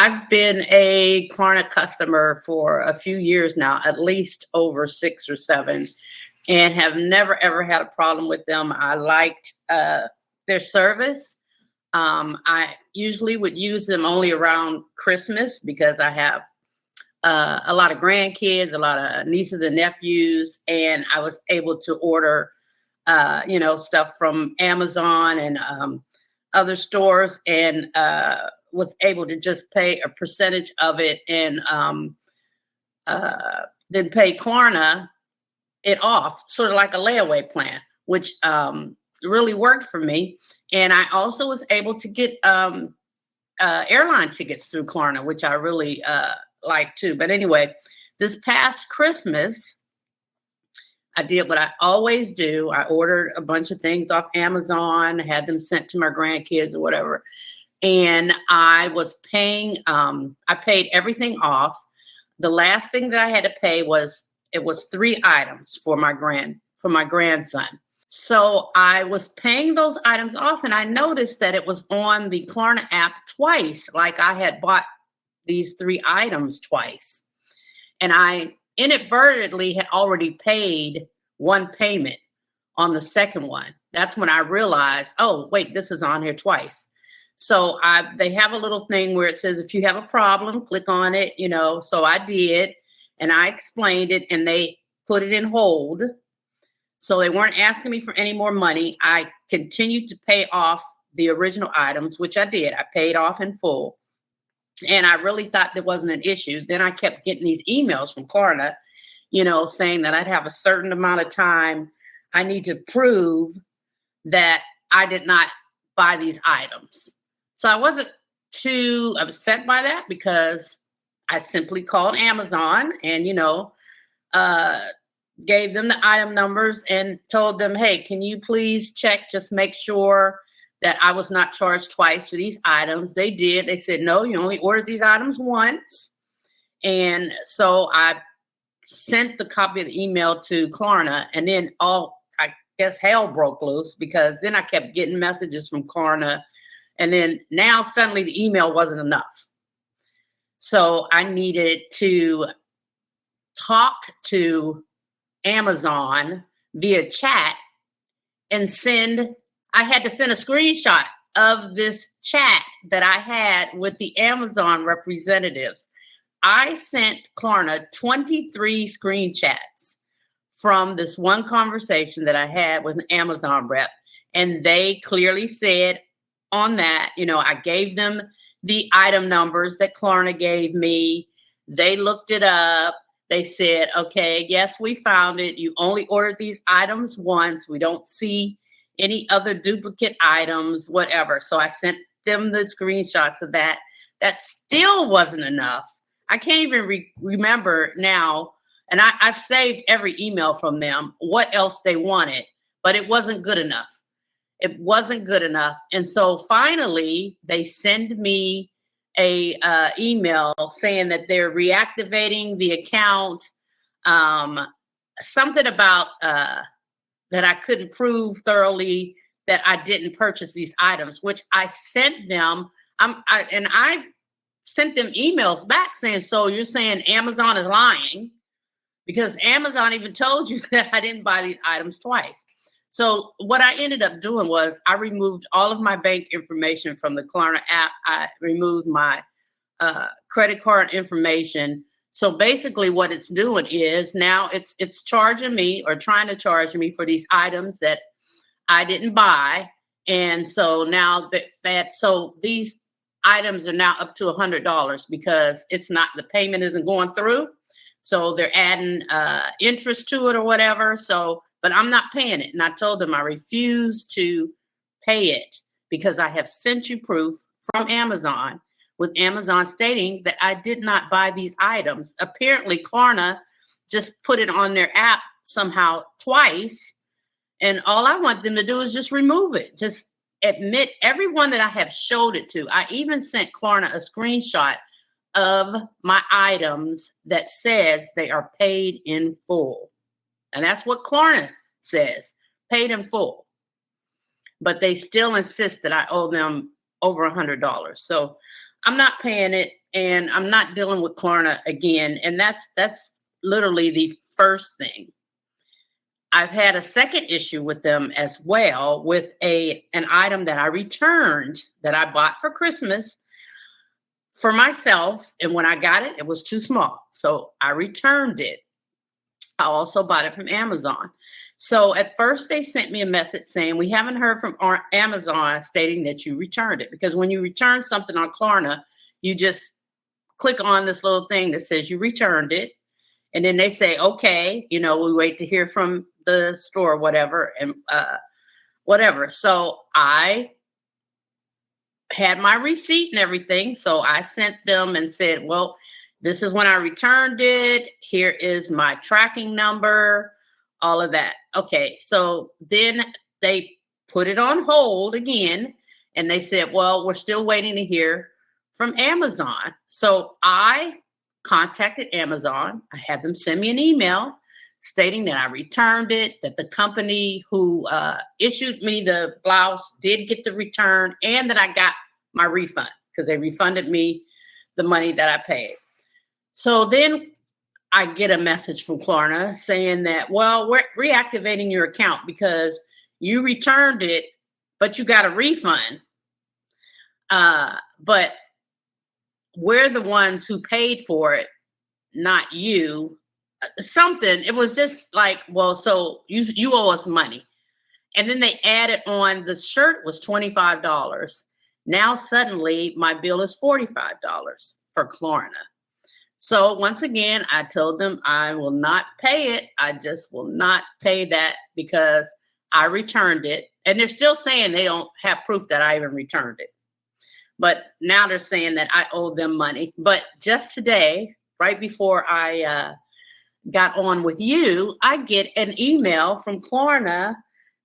I've been a Klarna customer for a few years now, at least over 6 or 7, and have never ever had a problem with them. I liked their service. I usually would use them only around Christmas because I have a lot of grandkids, a lot of nieces and nephews, and I was able to order, stuff from Amazon and other stores, and was able to just pay a percentage of it, and then pay Klarna it off, sort of like a layaway plan, which really worked for me. And I also was able to get airline tickets through Klarna, which I really like too. But anyway, this past Christmas, I did what I always do. I ordered a bunch of things off Amazon, had them sent to my grandkids or whatever. And I was paying, I paid everything off. The last thing that I had to pay was 3 items for my grandson. So I was paying those items off, and I noticed that it was on the Klarna app twice, like I had bought these 3 items twice. And I inadvertently had already paid one payment on the second one. That's when I realized, oh, wait, this is on here twice. So they have a little thing where it says, if you have a problem, click on it, so I did, and I explained it, and they put it in hold. So they weren't asking me for any more money. I continued to pay off the original items, which I did. I paid off in full. And I really thought there wasn't an issue. Then I kept getting these emails from Klarna, saying that I'd have a certain amount of time. I need to prove that I did not buy these items. So I wasn't too upset by that because I simply called Amazon and, gave them the item numbers and told them, hey, can you please check, just make sure that I was not charged twice for these items. They did. They said, no, you only ordered these items once. And so I sent the copy of the email to Klarna, and then I guess hell broke loose, because then I kept getting messages from Klarna. And then now suddenly the email wasn't enough. So I needed to talk to Amazon via chat and I had to send a screenshot of this chat that I had with the Amazon representatives. I sent Klarna 23 screen chats from this one conversation that I had with an Amazon rep. And they clearly said on that, I gave them the item numbers that Klarna gave me. They looked it up. They said, okay, yes, we found it. You only ordered these items once. We don't see any other duplicate items, whatever. So I sent them the screenshots of that. That still wasn't enough. I can't even remember now. And I've saved every email from them, what else they wanted, but it wasn't good enough. It wasn't good enough. And so finally, they send me a email saying that they're reactivating the account, something about that I couldn't prove thoroughly that I didn't purchase these items, which I sent them. I sent them emails back saying, so you're saying Amazon is lying, because Amazon even told you that I didn't buy these items twice. So what I ended up doing was I removed all of my bank information from the Klarna app. I removed my credit card information. So basically what it's doing is now it's charging me, or trying to charge me, for these items that I didn't buy. And so now so these items are now up to $100 because the payment isn't going through. So they're adding interest to it or whatever. But I'm not paying it. And I told them I refuse to pay it because I have sent you proof from Amazon, with Amazon stating that I did not buy these items. Apparently, Klarna just put it on their app somehow twice. And all I want them to do is just remove it. Just admit everyone that I have showed it to. I even sent Klarna a screenshot of my items that says they are paid in full. And that's what Klarna says, paid in full. But they still insist that I owe them over $100. So I'm not paying it. and I'm not dealing with Klarna again. And that's literally the first thing. I've had a second issue with them as well, with an item that I returned that I bought for Christmas for myself. And when I got it, it was too small. So I returned it. I also bought it from Amazon. So at first they sent me a message saying, we haven't heard from Amazon stating that you returned it. Because when you return something on Klarna, you just click on this little thing that says you returned it. And then they say, okay, we wait to hear from the store, whatever, and whatever. So I had my receipt and everything. So I sent them and said, well, this is when I returned it. Here is my tracking number, all of that. Okay, so then they put it on hold again. And they said, well, we're still waiting to hear from Amazon. So I contacted Amazon. I had them send me an email stating that I returned it, that the company who issued me the blouse did get the return, and that I got my refund because they refunded me the money that I paid. So then I get a message from Klarna saying that, well, we're reactivating your account because you returned it, but you got a refund. But we're the ones who paid for it, not you. Something, it was just like, well, so you owe us money. And then they added on, the shirt was $25. Now suddenly my bill is $45 for Klarna. So once again, I told them I will not pay it. I just will not pay that because I returned it. And they're still saying they don't have proof that I even returned it. But now they're saying that I owe them money. But just today, right before I got on with you, I get an email from Klarna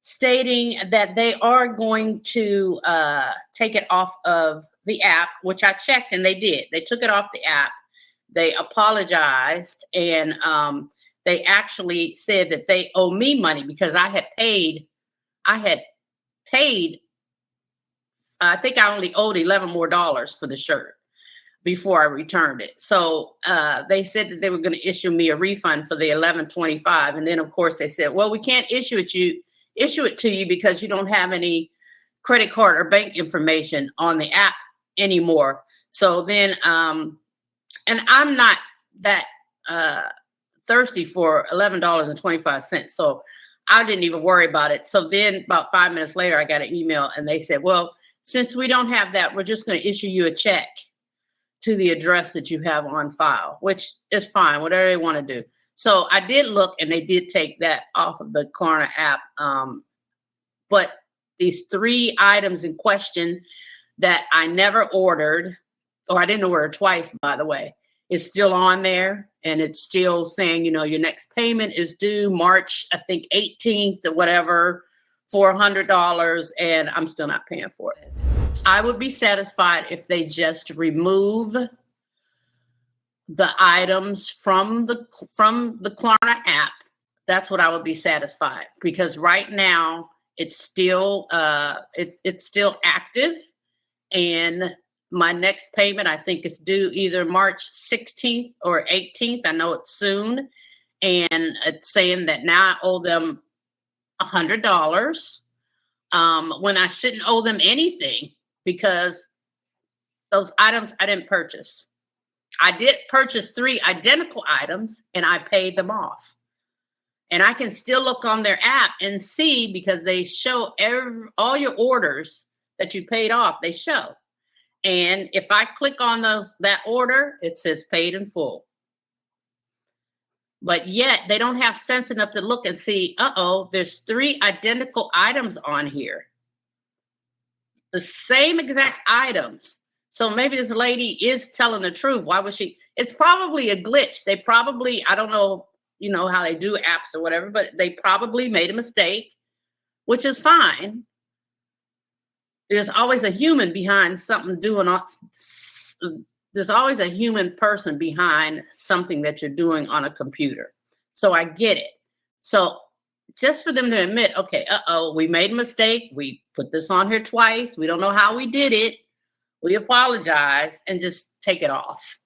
stating that they are going to take it off of the app, which I checked and they did. They took it off the app. They apologized, and they actually said that they owe me money because I had paid, I think I only owed $11 more for the shirt before I returned it. So they said that they were going to issue me a refund for the $11.25. And then of course they said, well, we can't issue it to you because you don't have any credit card or bank information on the app anymore. So then, and I'm not that thirsty for $11.25. So I didn't even worry about it. So then about 5 minutes later, I got an email and they said, well, since we don't have that, we're just going to issue you a check to the address that you have on file, which is fine, whatever they want to do. So I did look and they did take that off of the Klarna app. But these 3 items in question that I never ordered, or I didn't order twice, by the way, is still on there. And it's still saying, your next payment is due March, I think 18th or whatever, $400. And I'm still not paying for it. I would be satisfied if they just remove the items from the Klarna app. That's what I would be satisfied, because right now it's still it's still active, and my next payment I think is due either March 16th or 18th. I know it's soon, and it's saying that now I owe them $100 when I shouldn't owe them anything, because those items I didn't purchase. I did purchase 3 identical items and I paid them off. And I can still look on their app and see, because they show all your orders that you paid off, they show. And if I click on that order, it says paid in full. But yet they don't have sense enough to look and see, there's 3 identical items on here. The same exact items. So maybe this lady is telling the truth. Why was she? It's probably a glitch. They probably, I don't know, how they do apps or whatever, but they probably made a mistake, which is fine. There's always a human behind something there's always a human person behind something that you're doing on a computer. So I get it. So just for them to admit, okay, we made a mistake. We put this on here twice. We don't know how we did it. we apologize, and just take it off.